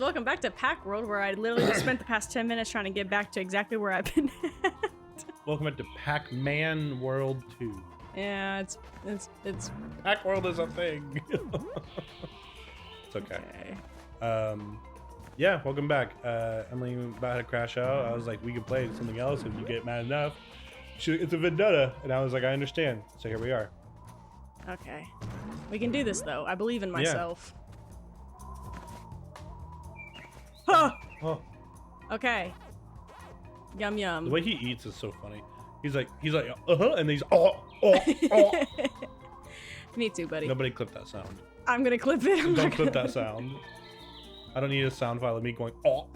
welcome back to Pac World, where I literally just spent the past 10 minutes trying to get back to exactly where I've been at. Welcome back to Pac-Man World 2. Yeah, it's Pac World is a thing. It's okay. Yeah, welcome back. Emily about to crash out. I was like, we can play something else if you get mad enough. It's a vendetta, and I was like, I understand. So here we are. Okay. We can do this though. I believe in myself. Huh. Oh. Okay. Yum yum. The way he eats is so funny. He's like, and he's oh. Me too, buddy. Nobody clip that sound. I'm gonna clip it. Don't clip that sound. I don't need a sound file of me going oh.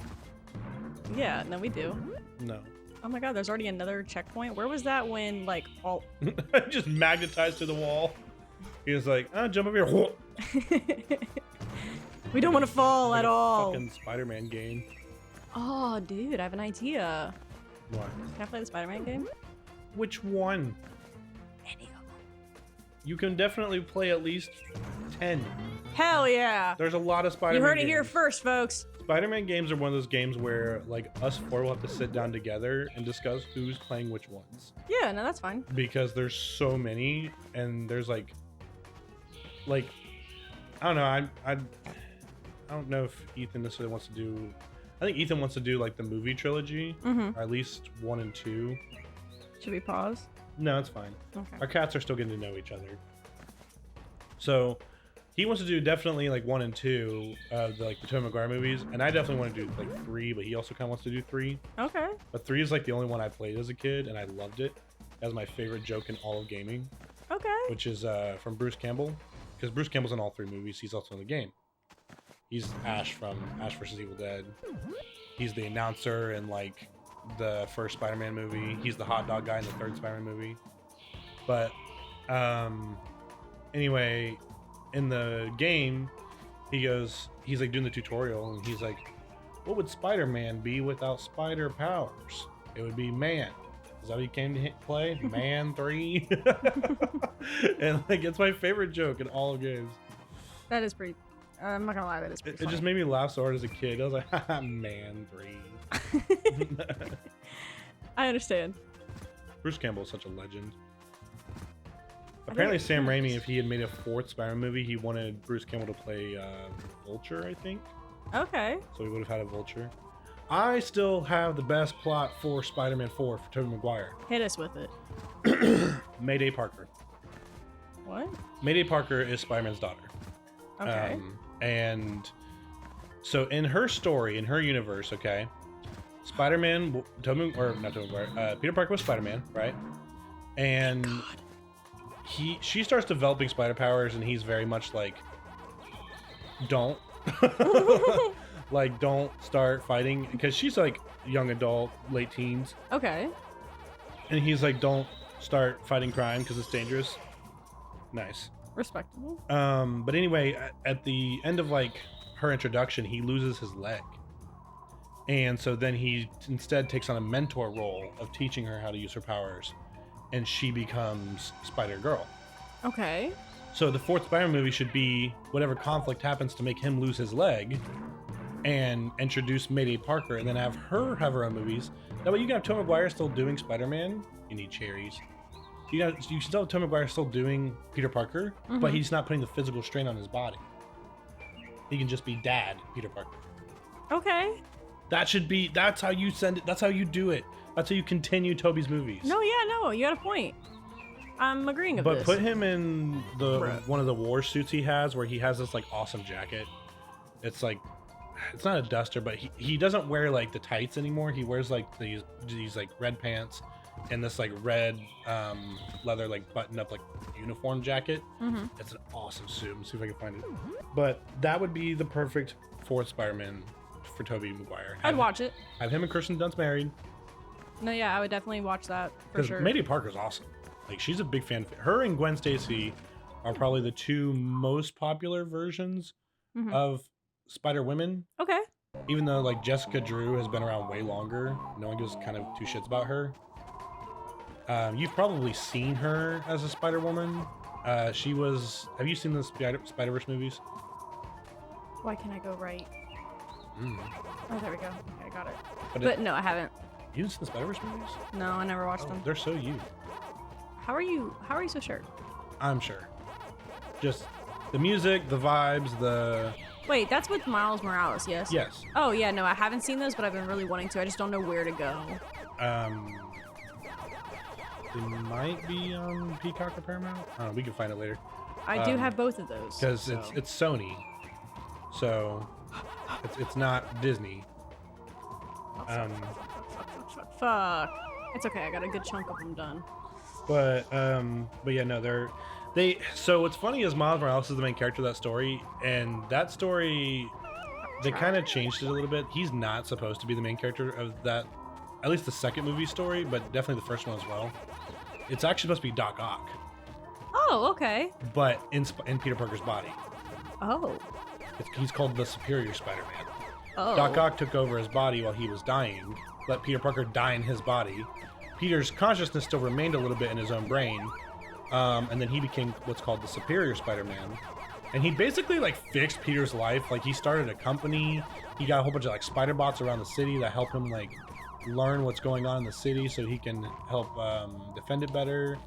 Yeah, no, we do. No. Oh my god, there's already another checkpoint. Where was that when like all just magnetized to the wall? He was like, jump over here. We don't want to fall like at all. Fucking Spider-Man game. Oh, dude, I have an idea. What? Can I play the Spider-Man game? Which one? Any of them. You can definitely play at least 10. Hell yeah! There's a lot of Spider-Man You heard it games. here first, folks. Spider-Man games are one of those games where like us four will have to sit down together and discuss who's playing which ones. Yeah, no, that's fine. Because there's so many, and there's like I don't know. I don't know if Ethan necessarily wants to do. I think Ethan wants to do like the movie trilogy, or at least 1 and 2. Should we pause? No, it's fine. Okay. Our cats are still getting to know each other. So he wants to do definitely like 1 and 2 of the Tobey Maguire movies, and I definitely want to do like 3, but he also kind of wants to do 3. Okay. But 3 is like the only one I played as a kid, and I loved it. That was my favorite joke in all of gaming. Okay. Which is from Bruce Campbell, because Bruce Campbell's in all 3 movies. He's also in the game. He's Ash from Ash vs. Evil Dead. He's the announcer in like the first Spider-Man movie. He's the hot dog guy in the 3rd Spider-Man movie. But anyway, in the game, he's like doing the tutorial, and he's like, what would Spider-Man be without spider powers? It would be man. Is that what he came to play? Man 3? And like, it's my favorite joke in all of games. That is pretty. I'm not gonna lie, that is pretty It just made me laugh so hard as a kid. I was like, haha, man 3. I understand. Bruce Campbell is such a legend. Apparently, Sam Raimi, if he had made a 4th Spider-Man movie, he wanted Bruce Campbell to play Vulture, I think. Okay. So he would have had a Vulture. I still have the best plot for Spider-Man 4 for Tobey Maguire. Hit us with it. Mayday Parker. What? Mayday Parker is Spider-Man's daughter. Okay. And so in her story, in her universe, okay, Spider-Man, Peter Parker was Spider-Man, right? And she starts developing spider powers, and he's very much like, don't. Like, don't start fighting, because she's like young adult, late teens. Okay. And he's like, don't start fighting crime because it's dangerous. Nice. Respectable. But anyway, at the end of like her introduction, he loses his leg. And so then he instead takes on a mentor role of teaching her how to use her powers, and she becomes Spider-Girl. Okay. So the 4th Spider-Man movie should be whatever conflict happens to make him lose his leg, and introduce Mayday Parker, and then have her own movies. That way you can have Tobey Maguire still doing Spider-Man. You need cherries. You still have Tobey Maguire still doing Peter Parker, but he's not putting the physical strain on his body. He can just be Dad Peter Parker. Okay. That's how you send it. That's how you do it. That's how you continue Tobey's movies. No, you had a point. I'm agreeing with this. But put him in one of the war suits he has, where he has this like awesome jacket. It's like, it's not a duster, but he doesn't wear like the tights anymore. He wears like these like red pants and this like red leather like button up like uniform jacket. It's an awesome suit. Let's see if I can find it. But that would be the perfect 4th Spider-Man for Tobey Maguire. I'd watch it. Have him and Kirsten Dunst married. No, yeah, I would definitely watch that for sure. Mayday Parker's awesome. Like, she's a big fan. Her and Gwen Stacy are probably the 2 most popular versions of Spider-Women. Okay. Even though like Jessica Drew has been around way longer, no one gives kind of 2 shits about her. You've probably seen her as a Spider-Woman. Have you seen the Spider-Verse movies? Why can't I go right? Oh, there we go. Okay, I got it. But But no, I haven't. You didn't see the Spider-Verse movies? No, I never watched them. They're so you. How are you so sure? I'm sure. Just the music, the vibes, the... Wait, that's with Miles Morales, yes? Yes. Oh, yeah, no, I haven't seen those, but I've been really wanting to. I just don't know where to go. It might be on Peacock or Paramount. I don't know, we can find it later. I do have both of those. Because it's Sony. So it's not Disney. Fuck. It's okay, I got a good chunk of them done. But yeah, no, so what's funny is Miles Morales is the main character of that story, and that story they kind of changed it a little bit. He's not supposed to be the main character of that, at least the second movie story, but definitely the first one as well. It's actually supposed to be Doc Ock. Oh, okay. But in Peter Parker's body. Oh. He's called the Superior Spider-Man. Oh. Doc Ock took over his body while he was dying, let Peter Parker die in his body. Peter's consciousness still remained a little bit in his own brain, and then he became what's called the Superior Spider-Man. And he basically like fixed Peter's life. Like he started a company. He got a whole bunch of like spider bots around the city that help him like learn what's going on in the city so he can help defend it better.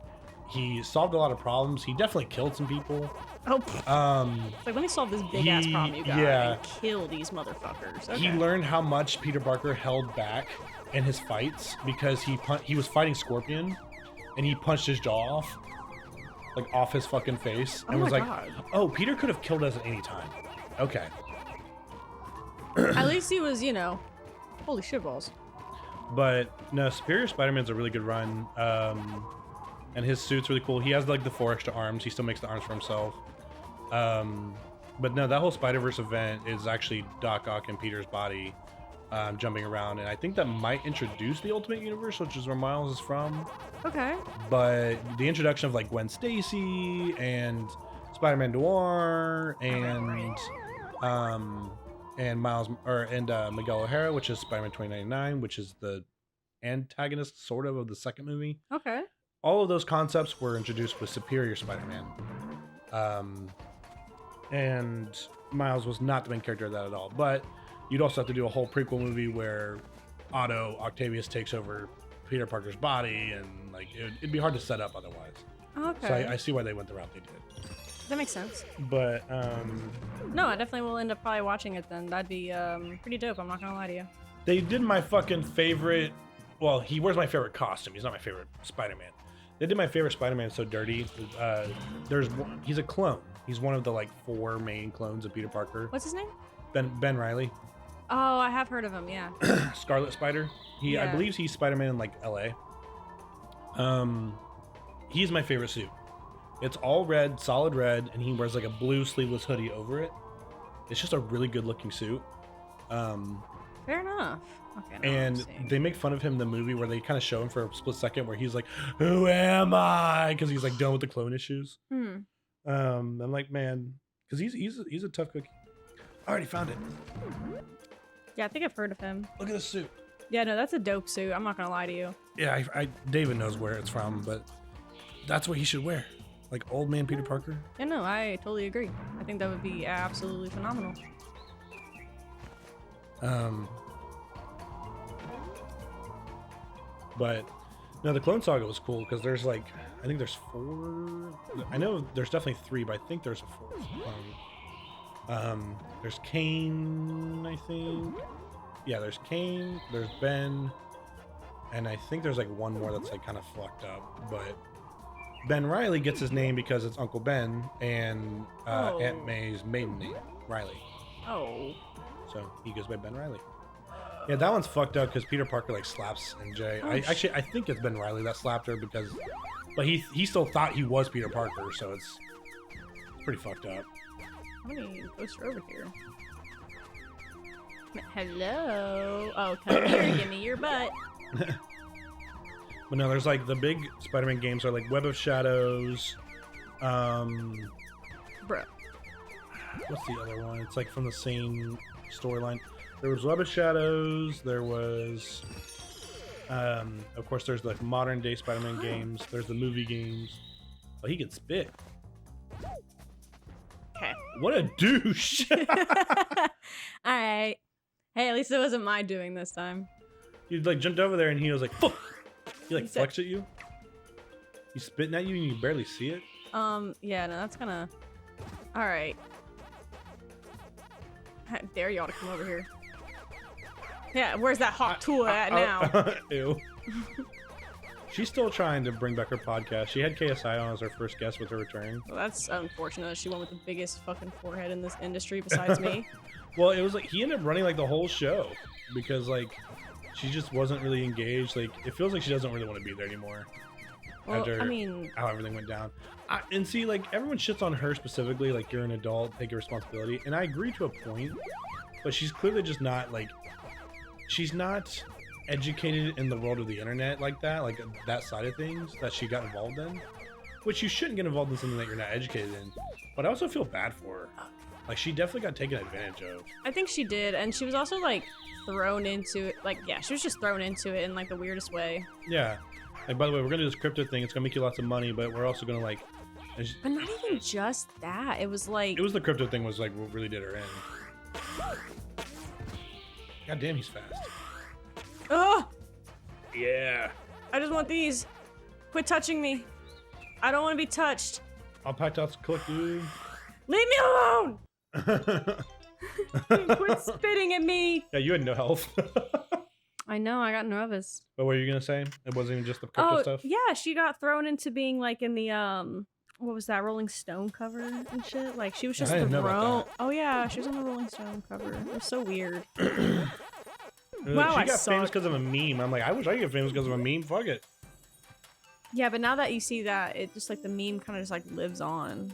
He solved a lot of problems. He definitely killed some people. Oh. It's like, let me solve this big ass problem you got and kill these motherfuckers. Okay. He learned how much Peter Parker held back in his fights because he was fighting Scorpion and he punched his jaw off. Like off his fucking face. And was like, God. Oh, Peter could have killed us at any time. Okay. At least he was, holy shitballs. But no, Superior Spider-Man's a really good run. And his suit's really cool. He has like the 4 extra arms. He still makes the arms for himself. But no, that whole Spider-Verse event is actually Doc Ock in Peter's body jumping around. And I think that might introduce the Ultimate Universe, which is where Miles is from. Okay. But the introduction of like Gwen Stacy and Spider-Man Noir and Miguel O'Hara, which is Spider-Man 2099, which is the antagonist sort of the second movie. Okay. All of those concepts were introduced with Superior Spider-Man. And Miles was not the main character of that at all. But you'd also have to do a whole prequel movie where Otto Octavius takes over Peter Parker's body, and like it'd be hard to set up otherwise. Okay. So I see why they went the route they did. That makes sense. But no, I definitely will end up probably watching it then. That'd be pretty dope. I'm not gonna lie to you. They did my fucking favorite. Well, he wears my favorite costume. He's not my favorite Spider-Man. They did my favorite Spider-Man so dirty. He's a clone. He's one of the like 4 main clones of Peter Parker. What's his name? Ben Reilly. Oh, I have heard of him. Yeah. Scarlet Spider. I believe he's Spider-Man in like LA. He's my favorite suit. It's all red, solid red, and he wears like a blue sleeveless hoodie over it. It's just a really good looking suit. Fair enough. Okay. And they make fun of him in the movie where they kind of show him for a split second where he's like, "Who am I?" Because he's like done with the clone issues. I'm like, man, because he's a tough cookie. I already found it. Yeah, I think I've heard of him. Look at this suit. Yeah, no, that's a dope suit. I'm not gonna lie to you. Yeah, David knows where it's from, but that's what he should wear. Like old man Peter Parker. Yeah, no, I totally agree. I think that would be absolutely phenomenal. But no, the Clone Saga was cool because there's like, I think there's 4. I know there's definitely 3, but I think there's a 4th. There's Kane, I think. Yeah, there's Kane, there's Ben, and I think there's like one more that's like kind of fucked up. But Ben Reilly gets his name because it's Uncle Ben and Aunt May's maiden name, Riley. Oh. So he goes by Ben Reilly. Yeah, that one's fucked up because Peter Parker like slaps MJ. I think it's Ben Reilly that slapped her but he still thought he was Peter Parker, so it's pretty fucked up. How many ghosts are over here? Hello. Oh, come here, give me your butt. But no, there's like the big Spider-Man games are like Web of Shadows. Bro. What's the other one? It's like from the same storyline. There was Web of Shadows. There was, of course, there's the modern day Spider-Man games. There's the movie games. Oh, he can spit. Okay. What a douche. All right. Hey, at least it wasn't my doing this time. You like jumped over there and he was like, fuck! He like flexed at you. He's spitting at you and you barely see it. Yeah, no, that's kinda... Alright. I dare y'all to come over here. Yeah, where's that hot Tuah at now? Ew. She's still trying to bring back her podcast. She had KSI on as her first guest with her return. Well, that's unfortunate. She went with the biggest fucking forehead in this industry besides me. Well, it was like he ended up running like the whole show because like she just wasn't really engaged. Like it feels like she doesn't really want to be there anymore. Well, after I mean, how everything went down. And see, like everyone shits on her specifically. Like you're an adult, take your responsibility, and I agree to a point. But she's clearly just not like she's not educated in the world of the internet like that, like that side of things that she got involved in. Which you shouldn't get involved in something that you're not educated in. But I also feel bad for her. Like she definitely got taken advantage of. I think she did, and she was also like thrown into it. Like yeah, she was just thrown into it in like the weirdest way. Yeah. Like by the way, we're gonna do this crypto thing. It's gonna make you lots of money, but we're also gonna like. But not even just that. It was like. It was the crypto thing was like what really did her in. God damn, he's fast. Oh. Yeah. I just want these. Quit touching me. I don't want to be touched. I'll pack out some click, dude. Leave me alone. Quit spitting at me. Yeah, you had no health. I know, I got nervous. But what were you gonna say? It wasn't even just the crypto stuff? Yeah, she got thrown into being like in the what was that, Rolling Stone cover and shit? Like she was just thrown. Oh yeah, she was on the Rolling Stone cover. It was so weird. Wow, she got famous because of a meme. I'm like, I wish I could get famous because of a meme. Fuck it. Yeah, but now that you see that, it just like the meme kind of just like lives on.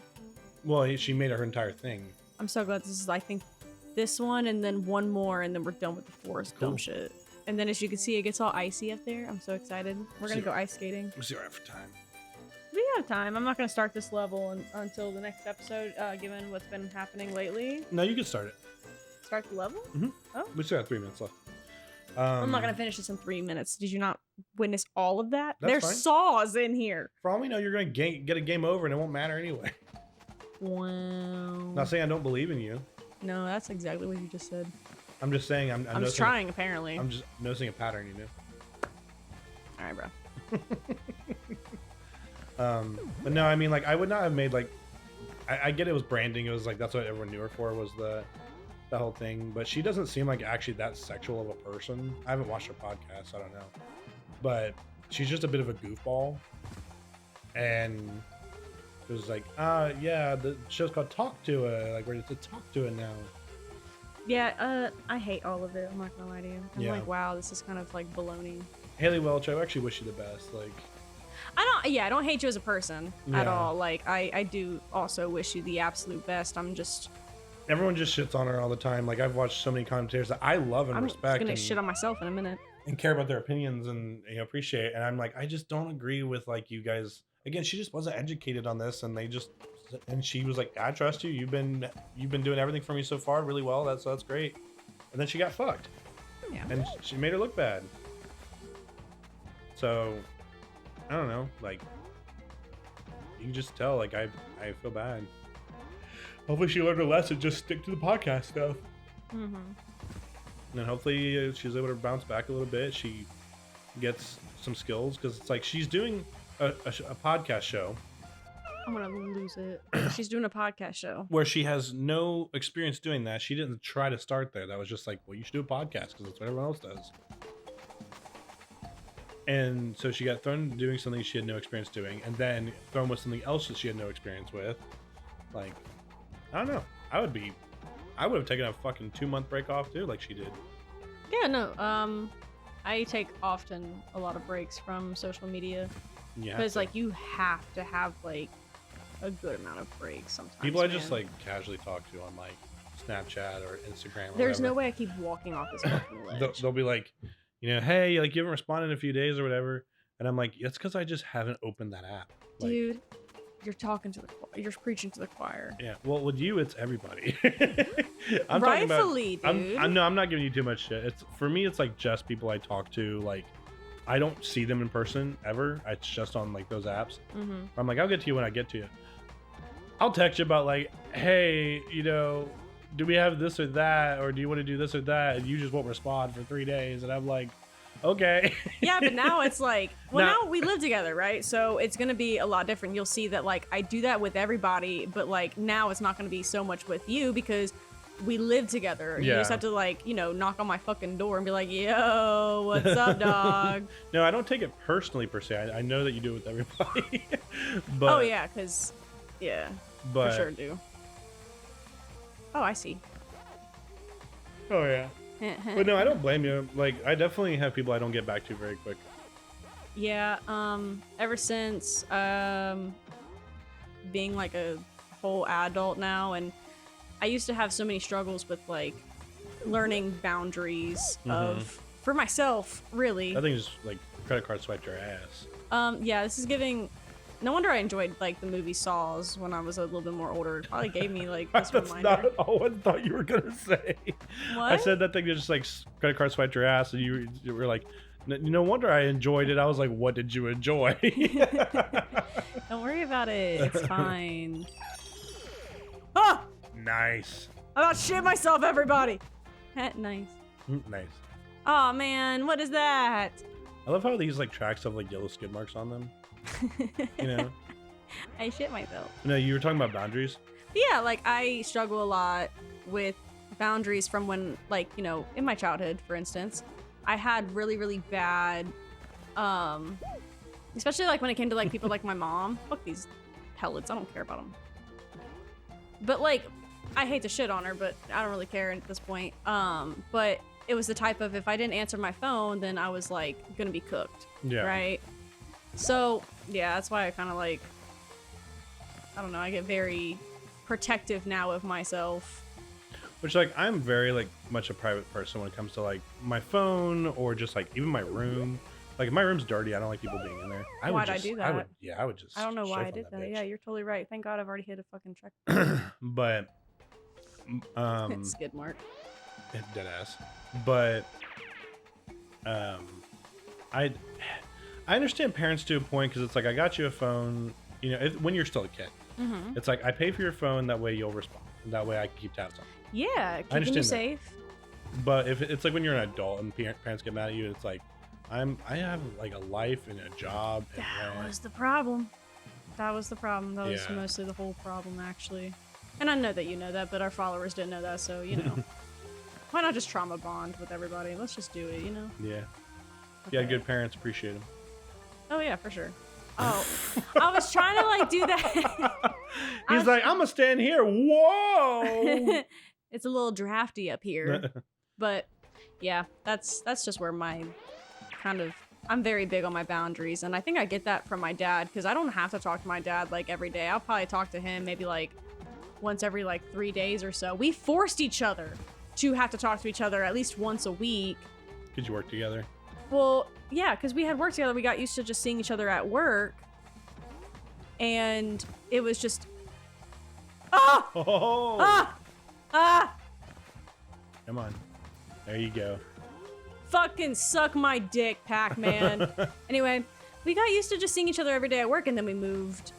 Well, she made her entire thing. I'm so glad this is, I think, this one and then one more and then we're done with the forest dumb shit. And then as you can see, it gets all icy up there. I'm so excited. We're gonna go ice skating. We'll see what I have for time. We have time. I'm not gonna start this level until the next episode, given what's been happening lately. No, you can start it. Start the level? Mm-hmm. Oh. We still got 3 minutes left. I'm not gonna finish this in 3 minutes. Did you not witness all of that? There's fine. Saws in here. For all we know, you're gonna get a game over and it won't matter anyway. Wow. Not saying I don't believe in you. No, that's exactly what you just said. I'm just saying I'm just trying, apparently. I'm just noticing a pattern, you know. All right, bro. But no, I mean, like, I would not have made, like, I get it was branding. It was like, that's what everyone knew her for, was the whole thing. But she doesn't seem like actually that sexual of a person. I haven't watched her podcast, so I don't know. But she's just a bit of a goofball. And it was like, yeah, the show's called Talk to It. Like, we're to talk to it now. Yeah, I hate all of it. I'm not gonna lie to you. I'm like, wow, this is kind of like baloney. Hailie Welch, I actually wish you the best. Like, I don't hate you as a person at all. Like, I do also wish you the absolute best. I'm just. Everyone just shits on her all the time. Like, I've watched so many commentators that I love and respect. I'm gonna shit on myself in a minute. And care about their opinions and appreciate. And I'm like, I just don't agree with like you guys. Again, she just wasn't educated on this, and she was like, I trust you. You've been doing everything for me so far really well. That's great. And then she got fucked. Yeah. And she made her look bad. So, I don't know. Like, you can just tell. Like, I feel bad. Hopefully she learned her lesson. Just stick to the podcast stuff. Mm-hmm. And then hopefully she's able to bounce back a little bit. She gets some skills because it's like she's doing a podcast show. I'm gonna lose it. She's doing a podcast show where she has no experience doing that. She didn't try to start there. That was just like, well, you should do a podcast because that's what everyone else does. And so she got thrown into doing something she had no experience doing, and then thrown with something else that she had no experience with. Like, I don't know. I would have taken a fucking 2-month break off too, like she did. Yeah, no. I take often a lot of breaks from social media. Yeah. Because like you have to have like a good amount of breaks sometimes. People I just like casually talk to on like Snapchat or Instagram. Or There's whatever. no way I keep walking off this fucking ledge. They'll be like, hey, like you haven't responded in a few days or whatever, and I'm like, it's because I just haven't opened that app. Like, dude, you're talking to the choir. You're preaching to the choir. Yeah. Well, with you, it's everybody. I'm rightfully, dude. I'm not giving you too much shit. It's for me. It's like just people I talk to. Like, I don't see them in person ever. It's just on like those apps. Mm-hmm. I'm like, I'll get to you when I get to you. I'll text you about like, hey, do we have this or that, or do you want to do this or that? And you just won't respond for 3 days, and I'm like, okay. Yeah, but now it's like, well, now we live together, right? So it's gonna be a lot different. You'll see that like I do that with everybody, but like now it's not gonna be so much with you because we live together. You just have to like, you know, knock on my fucking door and be like, yo, what's up, dog? No, I don't take it personally per se. I know that you do it with everybody. But, oh yeah, because for sure do. Oh, I see. Oh yeah. But no, I don't blame you. Like, I definitely have people I don't get back to very quick. Yeah, ever since being like a whole adult now, and I used to have so many struggles with like learning boundaries for myself, really. I think just like credit card swiped your ass. Yeah, this is giving. No wonder I enjoyed like the movie Saws when I was a little bit more older. It probably gave me like this That's reminder. not all I thought you were gonna say. What? I said that thing just like credit card swiped your ass, and you were like, no wonder I enjoyed it. I was like, what did you enjoy? Don't worry about it. It's fine. Ah! Nice. I'm about to shit myself, everybody. Nice. Nice. Oh man, what is that? I love how these like tracks have like yellow skid marks on them. You know. I shit myself. No, you were talking about boundaries. Yeah, like I struggle a lot with boundaries from when, like, you know, in my childhood, for instance, I had really, really bad, especially like when it came to like people like my mom. Fuck these pellets, I don't care about them. But like, I hate to shit on her, but I don't really care at this point. But it was the type of, if I didn't answer my phone, then I was like gonna be cooked. Yeah. Right. So yeah, that's why I kind of like, I don't know, I get very protective now of myself. Which, like, I'm very like much a private person when it comes to like my phone or just like even my room. Like, if my room's dirty, I don't like people being in there. Why'd I do that? I would just. I don't know why I did that. Yeah, you're totally right. Thank God I've already hit a fucking check. But skid mark. Dead ass. But I understand parents to a point, because it's like, I got you a phone, you know, when you're still a kid. It's like, I pay for your phone, that way you'll respond. That way I can keep tabs on you. Yeah, keeping you safe. But if it's like when you're an adult and parents get mad at you, it's like, I have like a life and a job. And that was the problem. That was the problem. That was mostly the whole problem, actually. And I know that you know that, but our followers didn't know that, so, you know. Why not just trauma bond with everybody? Let's just do it, you know? Yeah. Okay. Yeah, good parents appreciate them. Oh, yeah, for sure. Oh, I was trying to, like, do that. He's like, I'm gonna stand here. Whoa! It's a little drafty up here. But, yeah, that's just where my kind of... I'm very big on my boundaries, and I think I get that from my dad, because I don't have to talk to my dad, like, every day. I'll probably talk to him maybe, like, once every, like, 3 days or so. We forced each other to have to talk to each other at least once a week. Did you work together? Well, yeah, because we had work together. We got used to just seeing each other at work. And it was just... Ah! Oh! Ah! Ah! Come on. There you go. Fucking suck my dick, Pac-Man. Anyway, we got used to just seeing each other every day at work, and then we moved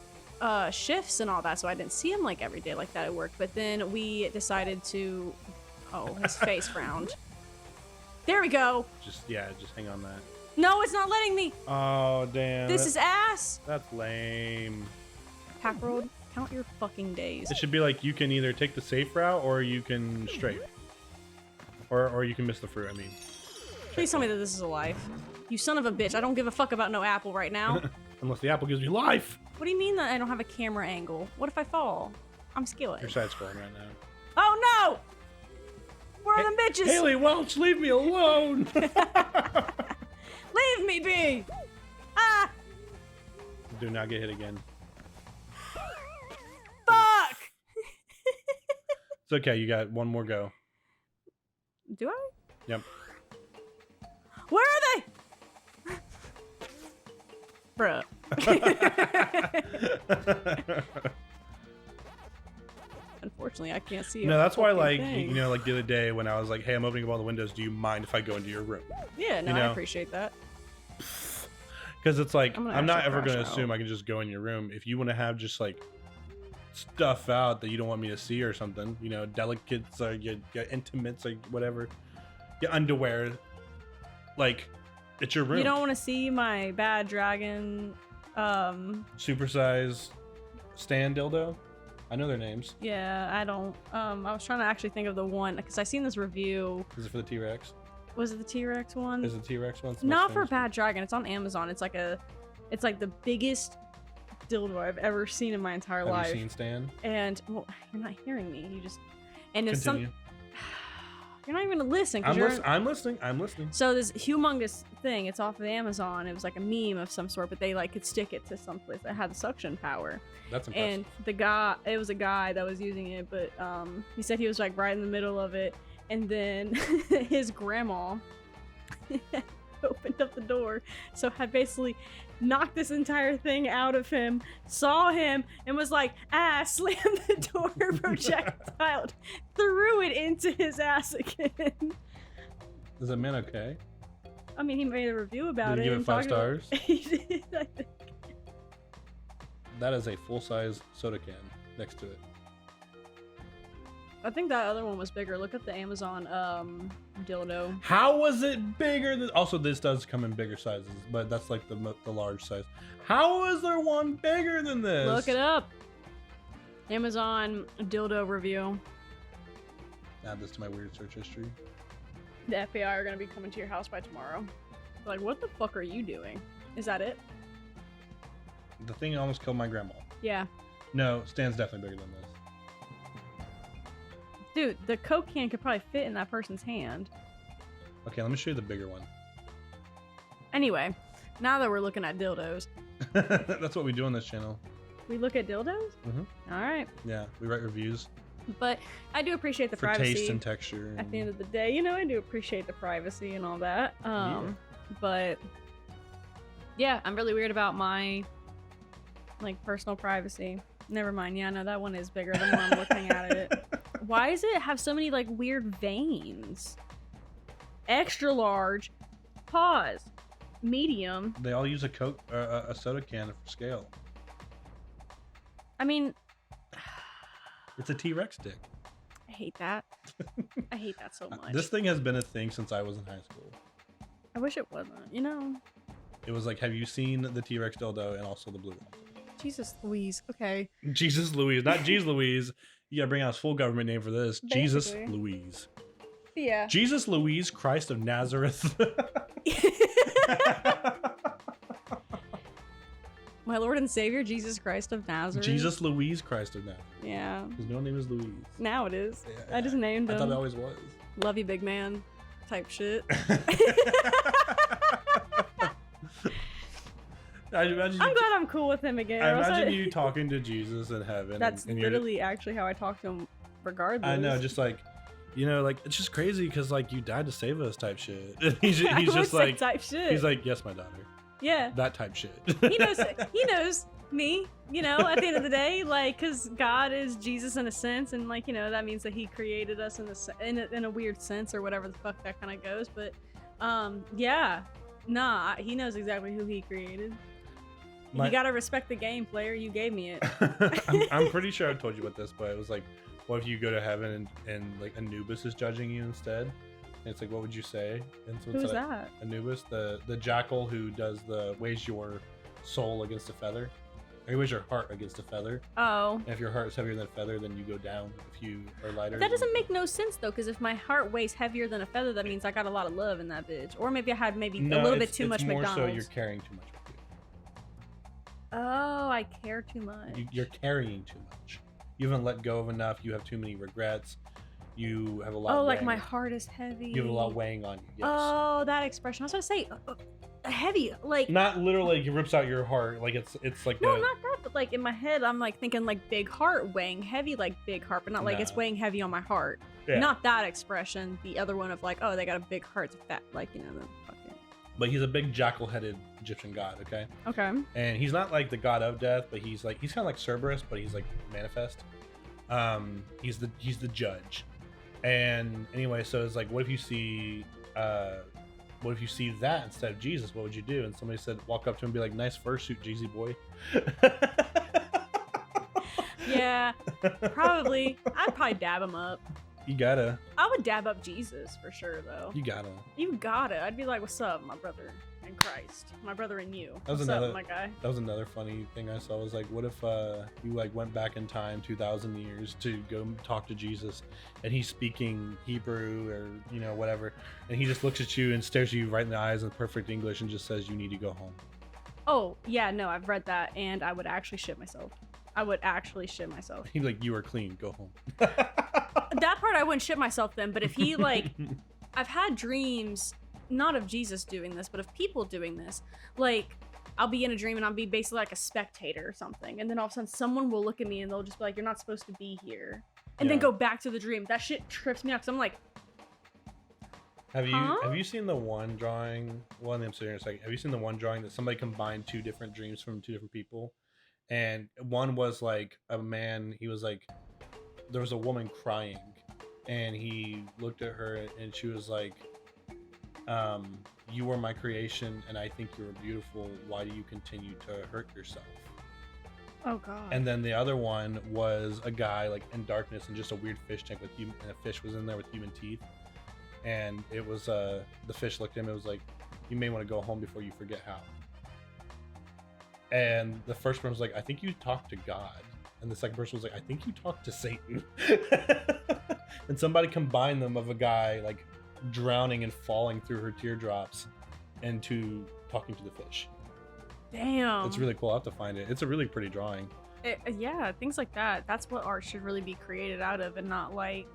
shifts and all that, so I didn't see him like every day like that at work. But then we decided to... Oh, his face frowned. There we go. Just hang on that. No, it's not letting me. Oh, damn. This is ass. That's lame. Pac World, count your fucking days. It should be like, you can either take the safe route or you can strafe. Or you can miss the fruit, I mean. Please tell me that this is a life. You son of a bitch. I don't give a fuck about no apple right now. Unless the apple gives me life. What do you mean that I don't have a camera angle? What if I fall? I'm skilled. You're side-scrolling right now. Oh, no! Where are the bitches? Hailie, Welch, leave me alone! Leave me be! Ah! Do not get hit again. Fuck! It's okay, you got one more go. Do I? Yep. Where are they? Bruh. Unfortunately, I can't see. No, that's why, like, thing. you know, like the other day when I was like, hey, I'm opening up all the windows. Do you mind if I go into your room? Yeah, no, you know? I appreciate that. Because it's like, I'm not ever going to out. assume I can just go in your room. If you want to have just like stuff out that you don't want me to see or something. You know, delicates or your intimates or whatever. Your underwear. Like, it's your room. You don't want to see my bad dragon. Supersize stand dildo. I know their names. Yeah, I don't. I was trying to actually think of the one because I seen this review. Is it for the T-Rex? Was it the T-Rex one? Is it the T-Rex one? Not for Bad Dragon. It's on Amazon. It's like the biggest dildo I've ever seen in my entire life. Have you seen Stan? And well, you're not hearing me. You just and it's Continue. You're not even gonna listen. I'm listening. I'm listening. So this humongous thing, it's off of Amazon. It was like a meme of some sort, but they like could stick it to someplace that had the suction power. That's impressive. And it was a guy that was using it, but he said he was like right in the middle of it, and then his grandma opened up the door, so had basically knocked this entire thing out of him, saw him, and was like, slammed the door, projectile, threw it into his ass again. Is that man okay? I mean, he made a review about it. Did he give it 5 stars? He did, I think. That is a full-size soda can next to it. I think that other one was bigger. Look at the Amazon dildo. How was it bigger than... Also, this does come in bigger sizes, but that's like the large size. How is there one bigger than this? Look it up. Amazon dildo review. Add this to my weird search history. The FBI are going to be coming to your house by tomorrow. Like, what the fuck are you doing? Is that it? The thing almost killed my grandma. Yeah. No, Stan's definitely bigger than this. Dude, the Coke can could probably fit in that person's hand. Okay, let me show you the bigger one. Anyway, now that we're looking at dildos. That's what we do on this channel. We look at dildos? Mm-hmm. All right. Yeah, we write reviews. But I do appreciate the for privacy. taste and texture. At the end of the day, you know, I do appreciate the privacy and all that. Yeah. But yeah, I'm really weird about my like personal privacy. Never mind. Yeah, no, that one is bigger than when I'm looking at it. Why does it have so many like weird veins? Extra large, pause, medium. They all use a Coke, a soda can for scale. I mean, it's a T-Rex dick. I hate that. I hate that so much. This thing has been a thing since I was in high school. I wish it wasn't. You know. It was like, have you seen the T-Rex dildo and also the blue one? Jesus Louise. Okay. Jesus Louise, not Jeez Louise. You gotta bring out his full government name for this. Basically. Jesus Louise. Yeah. Jesus Louise Christ of Nazareth. My Lord and Savior, Jesus Christ of Nazareth. Jesus Louise Christ of Nazareth. Yeah. His middle name is Louise. Now it is. Yeah, I just named him. I thought it always was. Love you, big man. Type shit. I'm glad I'm cool with him again. I imagine you talking to Jesus in heaven. That's literally actually how I talk to him regardless. I know, just like, you know, like, it's just crazy because, like, you died to save us type shit. he's just like, type shit. He's like, yes, my daughter. Yeah. That type shit. He knows me, you know, at the end of the day, like, because God is Jesus in a sense, and, like, you know, that means that he created us in a weird sense or whatever the fuck that kind of goes. But, yeah. Nah, he knows exactly who he created. You gotta respect the game, player. You gave me it. I'm pretty sure I told you about this, but it was like, what if you go to heaven and like Anubis is judging you instead? And it's like, what would you say? And so Who's that? Anubis, the jackal who does weighs your soul against a feather. Or he weighs your heart against a feather. Oh. And if your heart is heavier than a feather, then you go down. If you are lighter. That doesn't make no sense though, because if my heart weighs heavier than a feather, that means I got a lot of love in that bitch. Or maybe I had a little bit too much McDonald's. More so you're carrying too much. Oh, I care too much. You're carrying too much. You haven't let go of enough. You have too many regrets. You have a lot. Oh, like my heart is heavy. You have a lot weighing on you. Yes. Oh, that expression. I was gonna say heavy, like not literally. Like, it rips out your heart. Like it's like no, not that. But like in my head, I'm like thinking like big heart weighing heavy, like big heart, but not like it's weighing heavy on my heart. Yeah. Not that expression. The other one of like, oh, they got a big heart, it's fat, like, you know. But he's a big jackal-headed Egyptian god, okay? Okay. And he's not like the god of death, but he's kind of like Cerberus, but he's like manifest. He's the judge. And anyway, so it's like, what if you see that instead of Jesus? What would you do? And somebody said, walk up to him and be like, nice fursuit, Jeezy boy. Yeah, Yeah, probably. I'd probably dab him up. You gotta. I would dab up Jesus for sure, though. You gotta. You gotta. I'd be like, "What's up, my brother in Christ? My brother in you. That was What's another, up, my guy?" That was another funny thing I saw. Was like, what if you like went back in time 2,000 years to go talk to Jesus, and he's speaking Hebrew or whatever, and he just looks at you and stares you right in the eyes in perfect English and just says, "You need to go home." Oh yeah, no, I've read that, and I would actually shit myself. I would actually shit myself. He's like, "You are clean. Go home." That part I wouldn't shit myself then, but if he like, I've had dreams, not of Jesus doing this, but of people doing this. Like, I'll be in a dream and I'll be basically like a spectator or something, and then all of a sudden someone will look at me and they'll just be like, "You're not supposed to be here," and then go back to the dream. That shit trips me out because I'm like, Have you seen the one drawing? Well, I'm sitting here a second. Have you seen the one drawing that somebody combined 2 different dreams from 2 different people? And one was like a man, he was like, there was a woman crying, and he looked at her and she was like, "You were my creation and I think you were beautiful. Why do you continue to hurt yourself?" oh god. And then the other one was a guy like in darkness and just a weird fish tank with human, and a fish was in there with human teeth. And it was the fish looked at him, it was like, "You may want to go home before you forget how." And the first person was like, "I think you talked to God." And the second person was like, "I think you talked to Satan." And somebody combined them of a guy like drowning and falling through her teardrops into talking to the fish. Damn. It's really cool. I'll have to find it. It's a really pretty drawing. Yeah, things like that. That's what art should really be created out of, and not like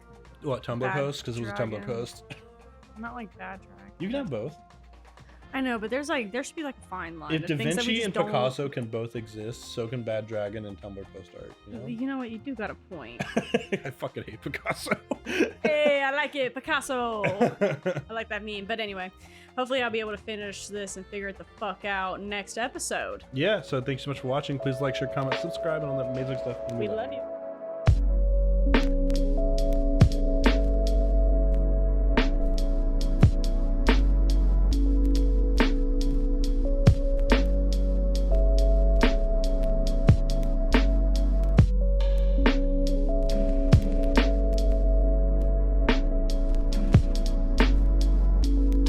What, Tumblr bad post? Because it was a Tumblr dragon. post. Not like bad drag. You can have both. I know, but there should be like a fine line. If of Da things that we Vinci just and don't- Picasso can both exist, so can Bad Dragon and Tumblr post art. You know what? You do got a point. I fucking hate Picasso. Hey, I like it, Picasso. I like that meme. But anyway, hopefully I'll be able to finish this and figure it the fuck out next episode. Yeah, so thanks so much for watching. Please like, share, comment, subscribe, and all that amazing stuff. We love you.